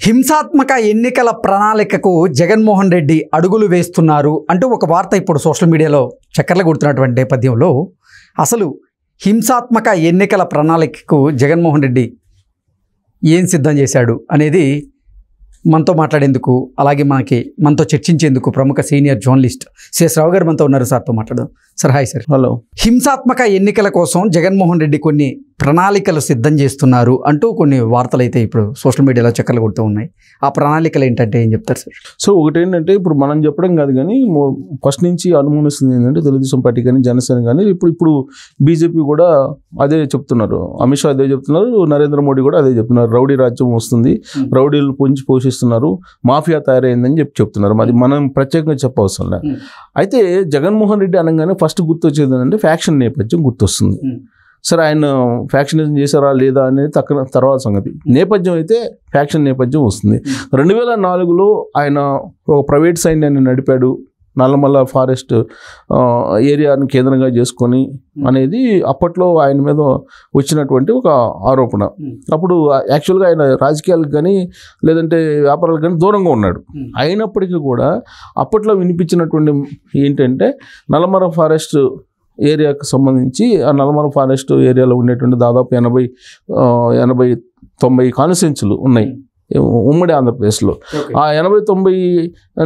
హింసాత్మక ఎన్నికల ప్రణాళికకు జగన్మోహన్ రెడ్డి అడుగులు వేస్తున్నారు అంటూ ఒక వార్త ఇప్పుడు సోషల్ మీడియాలో చక్కర్లు కొడుతున్నటువంటి నేపథ్యంలో అసలు హింసాత్మక ఎన్నికల ప్రణాళికకు జగన్మోహన్ రెడ్డి ఏం సిద్ధం చేశాడు అనేది మనతో మాట్లాడేందుకు అలాగే మనతో చర్చించేందుకు ప్రముఖ సీనియర్ జర్నలిస్ట్ సిఎస్ రావు గారు మనతో ఉన్నారు. సార్తో మాట్లాడదాం. Sir hi sir. హలో. హింసాత్మక ఎన్నికల కోసం జగన్మోహన్ రెడ్డి కొన్ని ప్రణాళికలు సిద్ధం చేస్తున్నారు అంటూ కొన్ని వార్తలు అయితే ఇప్పుడు సోషల్ మీడియాలో చక్కర్లు కొడుతూ ఉన్నాయి. ఆ ప్రణాళికలు ఏంటంటే ఏం చెప్తారు సార్? సో ఒకటి ఏంటంటే ఇప్పుడు మనం చెప్పడం కాదు కానీ ఫస్ట్ నుంచి అనుమానిస్తుంది ఏంటంటే తెలుగుదేశం పార్టీ కానీ జనసేన కానీ ఇప్పుడు బీజేపీ కూడా అదే చెప్తున్నారు. అమిత్ షా అదే చెప్తున్నారు, నరేంద్ర మోడీ కూడా అదే చెప్తున్నారు. రౌడీ రాజ్యం వస్తుంది, రౌడీలు పొంచి పోషిస్తున్నారు, మాఫియా తయారైందని చెప్తున్నారు. మరి మనం ప్రత్యేకంగా చెప్పవసరం లేదు. అయితే జగన్మోహన్ రెడ్డి అనగానే ఫస్ట్ గుర్తొచ్చేది ఏంటంటే ఫ్యాక్షన్ నేపథ్యం గుర్తొస్తుంది. సరే, ఆయన ఫ్యాక్షనిజం చేశారా లేదా అనేది తర్వాత సంగతి. నేపథ్యం అయితే ఫ్యాక్షన్ నేపథ్యం వస్తుంది. 2004లో ఆయన ఒక ప్రైవేట్ సైన్యాన్ని నడిపాడు, నల్లమల్ల ఫారెస్ట్ ఏరియాని కేంద్రంగా చేసుకొని అనేది అప్పట్లో ఆయన మీద వచ్చినటువంటి ఒక ఆరోపణ. అప్పుడు యాక్చువల్గా ఆయన రాజకీయాలకు కానీ లేదంటే వ్యాపారాలకు కానీ దూరంగా ఉన్నాడు. అయినప్పటికీ కూడా అప్పట్లో వినిపించినటువంటి ఏంటంటే నల్లమల్ల ఫారెస్ట్ ఏరియాకు సంబంధించి ఆ నల్లమల్ల ఫారెస్ట్ ఏరియాలో ఉండేటువంటి దాదాపు 80-90 కాన్స్టిట్యున్సీలు ఉన్నాయి ఉమ్మడి ఆంధ్రప్రదేశ్లో. ఆ 80-90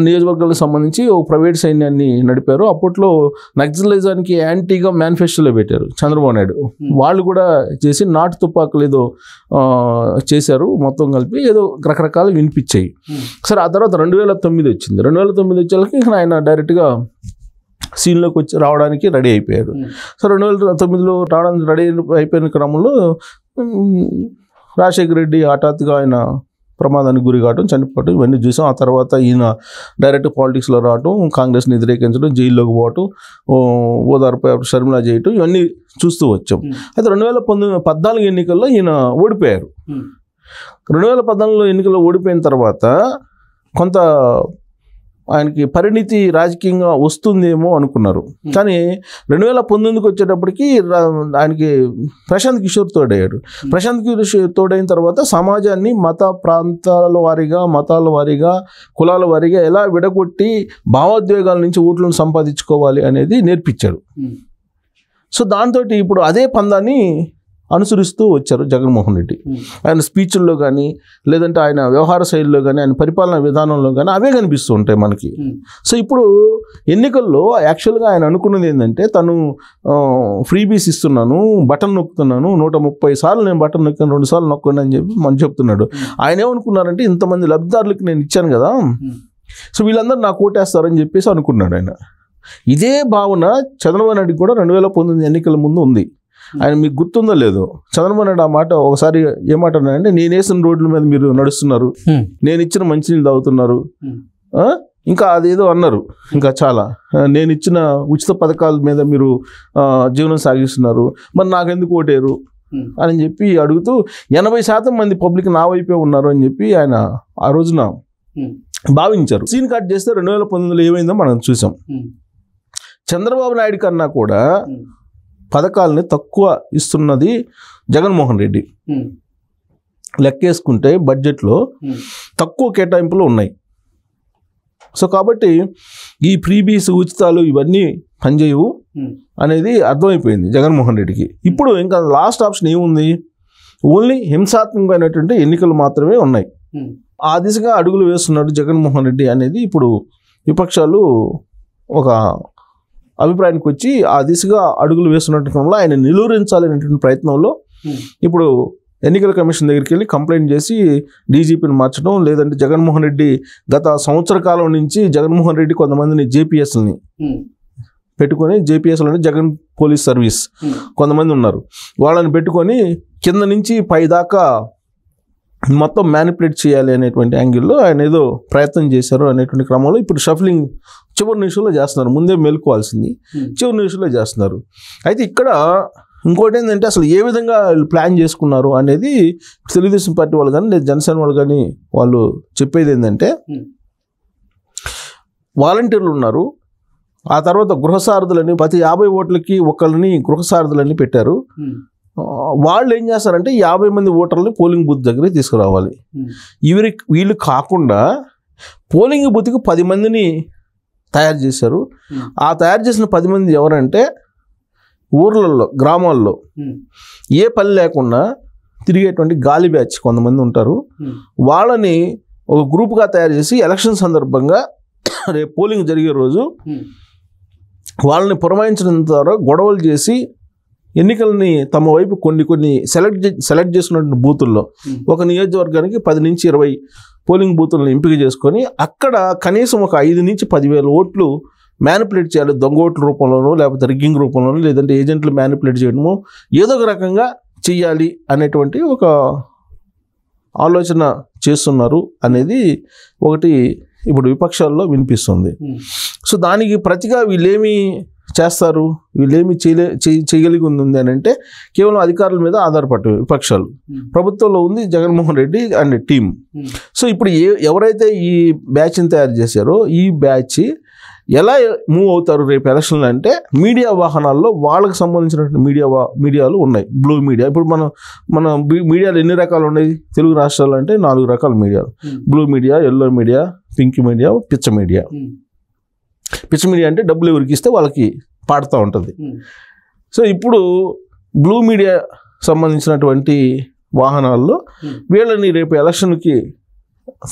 నియోజకవర్గాలకు సంబంధించి ఒక ప్రైవేట్ సైన్యాన్ని నడిపారు. అప్పట్లో నక్సలిజానికి యాంటీగా మేనిఫెస్టోలో పెట్టారు చంద్రబాబు నాయుడు. వాళ్ళు కూడా చేసి నాటు తుపాకులు ఏదో చేశారు, మొత్తం కలిపి ఏదో రకరకాలు వినిపించాయి. సరే, ఆ తర్వాత 2009 వచ్చింది. 2009 వచ్చేళ్ళకి ఆయన డైరెక్ట్గా సీన్లోకి రావడానికి రెడీ అయిపోయారు. సో 2009లో రావడానికి రెడీ అయిపోయిన క్రమంలో రాజశేఖర రెడ్డి హఠాత్తుగా ఆయన ప్రమాదానికి గురి కావడం, చనిపోవడం ఇవన్నీ చూసాం. ఆ తర్వాత ఈయన డైరెక్ట్ పాలిటిక్స్లో రావడం, కాంగ్రెస్ని వ్యతిరేకించడం, జైల్లోకి పోవటం, ఓదార్పు షర్మిలా చేయటం, ఇవన్నీ చూస్తూ వచ్చాం. అయితే 2014 ఎన్నికల్లో ఈయన ఓడిపోయారు. 2014 ఎన్నికల్లో ఓడిపోయిన తర్వాత కొంత ఆయనకి పరిణితి రాజకీయంగా వస్తుందేమో అనుకున్నారు. కానీ 2019కి వచ్చేటప్పటికి ఆయనకి ప్రశాంత్ కిషోర్ తోడయ్యాడు. ప్రశాంత్ కిషోర్ తోడైన తర్వాత సమాజాన్ని ప్రాంతాల వారీగా, మతాల వారీగా, కులాల వారీగా ఎలా విడగొట్టి భావోద్వేగాల నుంచి ఓట్లను సంపాదించుకోవాలి అనేది నేర్పించాడు. సో దాంతో ఇప్పుడు అదే పందాన్ని అనుసరిస్తూ వచ్చారు జగన్మోహన్ రెడ్డి. ఆయన స్పీచ్ల్లో కానీ లేదంటే ఆయన వ్యవహార శైలిలో కానీ ఆయన పరిపాలనా విధానంలో కానీ అవే కనిపిస్తూ ఉంటాయి మనకి. సో ఇప్పుడు ఎన్నికల్లో యాక్చువల్గా ఆయన అనుకున్నది ఏంటంటే తను ఫ్రీబీస్ ఇస్తున్నాను, బటన్ నొక్కుతున్నాను, 130 సార్లు నేను బటన్ నొక్కాను, 2 సార్లు నొక్కండి అని చెప్పి మనం చెప్తున్నాడు. ఆయన ఏమనుకున్నారంటే ఇంతమంది లబ్ధిదారులకు నేను ఇచ్చాను కదా, సో వీళ్ళందరూ నాకు ఓటేస్తారని చెప్పేసి అనుకున్నాడు ఆయన. ఇదే భావన చంద్రబాబు నాయుడు కూడా 2019 ఎన్నికల ముందు ఉంది. ఆయన మీకు గుర్తుందో లేదో, చంద్రబాబు నాయుడు ఆ మాట ఒకసారి ఏమాట అన్నాడంటే, నేను వేసిన రోడ్ల మీద మీరు నడుస్తున్నారు, నేను ఇచ్చిన మంచినీళ్ళు తాగుతున్నారు, ఇంకా అదేదో అన్నారు, ఇంకా చాలా నేను ఇచ్చిన ఉచిత పథకాల మీద మీరు జీవనం సాగిస్తున్నారు, మరి నాకెందుకు ఓటేరు అని చెప్పి అడుగుతూ 80% మంది పబ్లిక్ నా వైపే ఉన్నారు అని చెప్పి ఆయన ఆ రోజున భావించారు. సీన్ కట్ చేస్తే 2019లో ఏమైందో మనం చూసాం. చంద్రబాబు నాయుడు కన్నా కూడా పథకాలని తక్కువ ఇస్తున్నది జగన్మోహన్ రెడ్డి. లెక్కేసుకుంటే బడ్జెట్లో తక్కువ కేటాయింపులు ఉన్నాయి. సో కాబట్టి ఈ ఫ్రీబీస్, ఉచితాలు ఇవన్నీ పనిచేయవు అనేది అర్థమైపోయింది జగన్మోహన్ రెడ్డికి. ఇప్పుడు ఇంకా లాస్ట్ ఆప్షన్ ఏముంది? ఓన్లీ హింసాత్మకమైనటువంటి ఎన్నికలు మాత్రమే ఉన్నాయి. ఆ దిశగా అడుగులు వేస్తున్నాడు జగన్మోహన్ రెడ్డి అనేది ఇప్పుడు విపక్షాలు ఒక అభిప్రాయానికి వచ్చి ఆ దిశగా అడుగులు వేస్తున్నట్టు క్రమంలో ఆయన నిలువరించాలనేటువంటి ప్రయత్నంలో ఇప్పుడు ఎన్నికల కమిషన్ దగ్గరికి వెళ్ళి కంప్లైంట్ చేసి డీజీపీని మార్చడం, లేదంటే జగన్మోహన్ రెడ్డి గత సంవత్సర కాలం నుంచి జగన్మోహన్ రెడ్డి కొంతమందిని జేపీఎస్ని పెట్టుకొని, జేపీఎస్లోని జగన్ పోలీస్ సర్వీస్ కొంతమంది ఉన్నారు, వాళ్ళని పెట్టుకొని కింద నుంచి పై దాకా మొత్తం మ్యానిపులేట్ చేయాలి అనేటువంటి యాంగిల్లో ఆయన ఏదో ప్రయత్నం చేశారు అనేటువంటి క్రమంలో ఇప్పుడు షఫ్లింగ్ చివరి నిమిషంలో చేస్తున్నారు. ముందే మేలుకోవాల్సింది చివరి నిమిషంలో చేస్తున్నారు. అయితే ఇక్కడ ఇంకోటి ఏంటంటే అసలు ఏ విధంగా ప్లాన్ చేసుకున్నారు అనేది తెలుగుదేశం పార్టీ వాళ్ళు కానీ లేదా జనసేన వాళ్ళు కానీ వాళ్ళు చెప్పేది ఏంటంటే, వాలంటీర్లు ఉన్నారు, ఆ తర్వాత గృహసారథులని ప్రతి 50 ఓట్లకి ఒకళ్ళని గృహసారథులని పెట్టారు. వాళ్ళు ఏం చేస్తారంటే 50 మంది ఓటర్లని పోలింగ్ బూత్ దగ్గరికి తీసుకురావాలి. వీళ్ళు కాకుండా పోలింగ్ బూత్కి 10 మందిని తయారు చేశారు. ఆ తయారు చేసిన 10 మంది ఎవరంటే ఊర్లలో, గ్రామాల్లో ఏ పని లేకుండా తిరిగేటువంటి గాలి బ్యాచ్ కొంతమంది ఉంటారు. వాళ్ళని ఒక గ్రూప్గా తయారు చేసి ఎలక్షన్ సందర్భంగా రేపు పోలింగ్ జరిగే రోజు వాళ్ళని పురమాయించడం ద్వారా గొడవలు చేసి ఎన్నికలని తమ వైపు కొన్ని సెలెక్ట్ చేసుకున్న బూతుల్లో ఒక నియోజకవర్గానికి 10 నుంచి 20 పోలింగ్ బూతులను ఎంపిక చేసుకొని అక్కడ కనీసం ఒక 5 నుంచి 10,000 ఓట్లు మ్యానిపులేట్ చేయాలి. దొంగ ఓట్ల రూపంలోనూ లేకపోతే రిగ్గింగ్ రూపంలోనూ లేదంటే ఏజెంట్లు మ్యానిపులేట్ చేయడము ఏదో ఒక రకంగా చెయ్యాలి అనేటువంటి ఒక ఆలోచన చేస్తున్నారు అనేది ఒకటి ఇప్పుడు విపక్షాల్లో వినిపిస్తుంది. సో దానికి ప్రతిగా వీళ్ళేమి చేస్తారు, వీళ్ళేమి చేయగలిగి ఉంది అని అంటే కేవలం అధికారుల మీద ఆధారపడే విపక్షాలు. ప్రభుత్వంలో ఉంది Jaganmohan Reddy and team. So ఇప్పుడు ఎవరైతే ఈ బ్యాచ్ని తయారు చేశారో ఈ బ్యాచ్ ఎలా మూవ్ అవుతారు రేపు ఎలక్షన్లు అంటే మీడియా వాహనాల్లో వాళ్ళకి సంబంధించినటువంటి మీడియాలు ఉన్నాయి. బ్లూ మీడియా, ఇప్పుడు మన మీడియాలు ఎన్ని రకాలు ఉన్నాయి తెలుగు రాష్ట్రాలు అంటే 4 రకాల మీడియాలు. Blue media, yellow media, pink media, పిచ్చ మీడియా. పిచ్చ మీడియా అంటే డబ్బులు ఎవరికి ఇస్తే వాళ్ళకి పాడుతూ ఉంటుంది. సో ఇప్పుడు బ్లూ మీడియా సంబంధించినటువంటి వాహనాల్లో వీళ్ళని రేపు ఎలక్షన్కి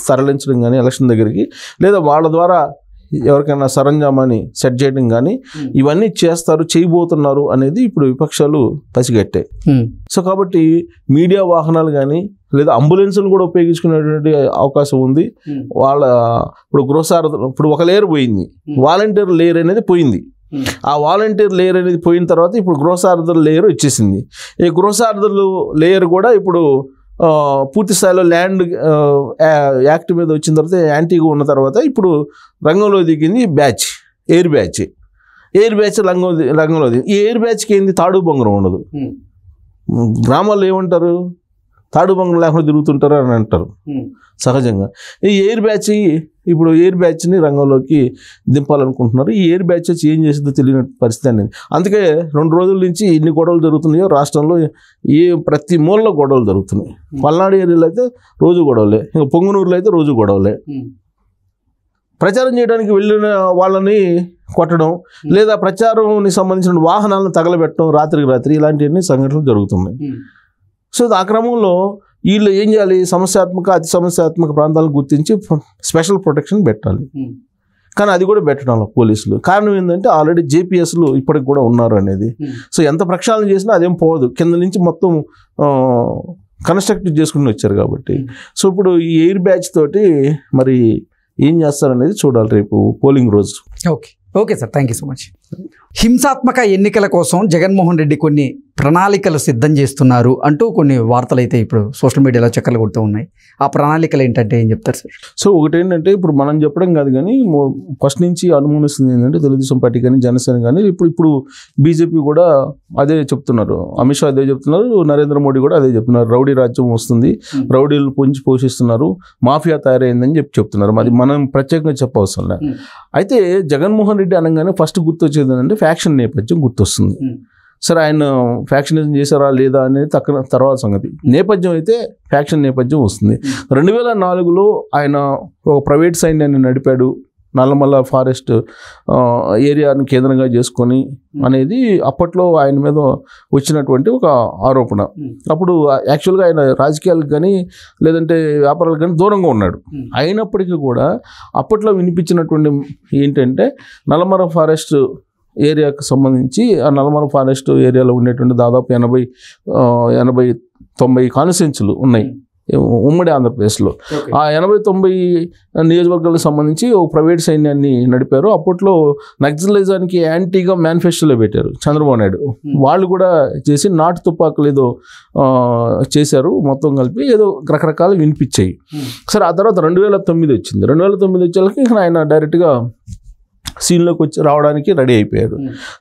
తరలించడం కానీ ఎలక్షన్ దగ్గరికి లేదా వాళ్ళ ద్వారా ఎవరికైనా సరంజామాని సెట్ చేయడం కానీ ఇవన్నీ చేయబోతున్నారు అనేది ఇప్పుడు విపక్షాలు పసిగట్టాయి. సో కాబట్టి మీడియా వాహనాలు కానీ లేదా అంబులెన్సులు కూడా ఉపయోగించుకునేటువంటి అవకాశం ఉంది. ఇప్పుడు గృహసారథులు ఇప్పుడు ఒక లేయర్ పోయింది, వాలంటీర్ లేయర్ అనేది పోయింది. ఆ వాలంటీర్ లేయర్ అనేది పోయిన తర్వాత ఇప్పుడు గృహసారథుల లేయర్ వచ్చేసింది. ఈ గృహసారథులు లేయర్ కూడా ఇప్పుడు పూర్తి స్థాయిలో ల్యాండ్ యాక్ట్ మీద వచ్చిన తర్వాత యాంటీగా ఉన్న తర్వాత ఇప్పుడు రంగంలో దిగింది బ్యాచ్, ఎయిర్ బ్యాచ్ రంగంలో దిగింది. ఈ ఎయిర్ బ్యాచ్కి ఏంది తాడు బొంగరం ఉండదు. గ్రామాల్లో ఏమంటారు, తాడు బొంగరం లేకుండా తిరుగుతుంటారు అని అంటారు సహజంగా. ఈ ఎయిర్ బ్యాచ్ని రంగంలోకి దింపాలనుకుంటున్నారు. ఈ ఎయిర్ బ్యాచ్ వచ్చి ఏం చేసిందో తెలియని పరిస్థితి అనేది. అందుకే 2 రోజుల నుంచి ఎన్ని గొడవలు జరుగుతున్నాయో రాష్ట్రంలో ప్రతి మూలలో గొడవలు జరుగుతున్నాయి. పల్నాడు ఏరియాలో అయితే రోజు గొడవలే, ఇంకా పొంగనూరులో అయితే రోజు గొడవలే. ప్రచారం చేయడానికి వెళ్ళిన వాళ్ళని కొట్టడం లేదా ప్రచారానికి సంబంధించిన వాహనాలను తగలబెట్టడం రాత్రికి రాత్రి ఇలాంటివన్నీ సంఘటనలు జరుగుతున్నాయి. సో ఆ క్రమంలో వీళ్ళు ఏం చేయాలి, అతి సమస్యాత్మక ప్రాంతాలను గుర్తించి స్పెషల్ ప్రొటెక్షన్ పెట్టాలి. కానీ అది కూడా పెట్టడంలో పోలీసులు కారణం ఏంటంటే ఆల్రెడీ జేపీఎస్లు ఇప్పటికి కూడా ఉన్నారు అనేది. సో ఎంత ప్రక్షాళన చేసినా అదేం పోదు, కింద నుంచి మొత్తం కన్స్ట్రక్ట్ చేసుకుని వచ్చారు కాబట్టి. సో ఇప్పుడు ఈ ఎయిర్ బ్యాచ్ తోటి మరి ఏం చేస్తారనేది చూడాలి రేపు పోలింగ్ రోజు. Okay sir, thank you so much. హింసాత్మక ఎన్నికల కోసం జగన్మోహన్ రెడ్డి కొన్ని ప్రణాళికలు సిద్ధం చేస్తున్నారు అంటూ కొన్ని వార్తలు అయితే ఇప్పుడు సోషల్ మీడియాలో చక్కర్లు కొడుతూ ఉన్నాయి. ఆ ప్రణాళికలు ఏంటంటే ఏం చెప్తారు సార్? సో ఒకటి ఏంటంటే ఇప్పుడు మనం చెప్పడం కాదు కానీ ఫస్ట్ నుంచి అనుమానిస్తుంది ఏంటంటే తెలుగుదేశం పార్టీ కానీ జనసేన కానీ ఇప్పుడు బీజేపీ కూడా అదే చెప్తున్నారు, అమిత్ షా అదే చెప్తున్నారు, నరేంద్ర మోడీ కూడా అదే చెప్తున్నారు. రౌడీ రాజ్యం వస్తుంది, రౌడీలు పొంచి పోషిస్తున్నారు, మాఫియా తయారైందని చెప్తున్నారు. అది మనం ప్రత్యేకంగా చెప్పవసరం లేదు. అయితే జగన్మోహన్ రెడ్డి అనగానే ఫస్ట్ గుర్తొచ్చేది ఏంటంటే ఫ్యాక్షన్ నేపథ్యం గుర్తొస్తుంది. సరే ఆయన ఫ్యాక్షనిజం చేశారా లేదా అనేది తర్వాత సంగతి. నేపథ్యం అయితే ఫ్యాక్షన్ నేపథ్యం వస్తుంది. 2004లో ఆయన ఒక ప్రైవేట్ సైన్యాన్ని నడిపాడు, నల్లమల్ల ఫారెస్ట్ ఏరియాను కేంద్రంగా చేసుకొని అనేది అప్పట్లో ఆయన మీద వచ్చినటువంటి ఒక ఆరోపణ. అప్పుడు యాక్చువల్గా ఆయన రాజకీయాలకు కానీ లేదంటే వ్యాపారాలకు కానీ దూరంగా ఉన్నాడు. అయినప్పటికీ కూడా అప్పట్లో వినిపించినటువంటి ఏంటంటే నల్లమల్ల ఫారెస్ట్ ఏరియాకు సంబంధించి ఆ నల్లమల్ల ఫారెస్ట్ ఏరియాలో ఉండేటువంటి దాదాపు 80-90 కాన్స్టిట్యున్సీలు ఉన్నాయి ఉమ్మడి ఆంధ్రప్రదేశ్లో. ఆ 80-90 నియోజకవర్గాలకు సంబంధించి ఒక ప్రైవేట్ సైన్యాన్ని నడిపారు. అప్పట్లో నక్సలిజానికి యాంటీగా మేనిఫెస్టోలో పెట్టారు చంద్రబాబు నాయుడు. వాళ్ళు కూడా చేసి నాటు తుపాకులు ఏదో చేశారు, మొత్తం కలిపి ఏదో రకరకాలు వినిపించాయి. సరే ఆ తర్వాత 2009 వచ్చింది. 2009 వచ్చేళ్ళకి ఆయన డైరెక్ట్గా సీన్లోకి రావడానికి రెడీ అయిపోయారు.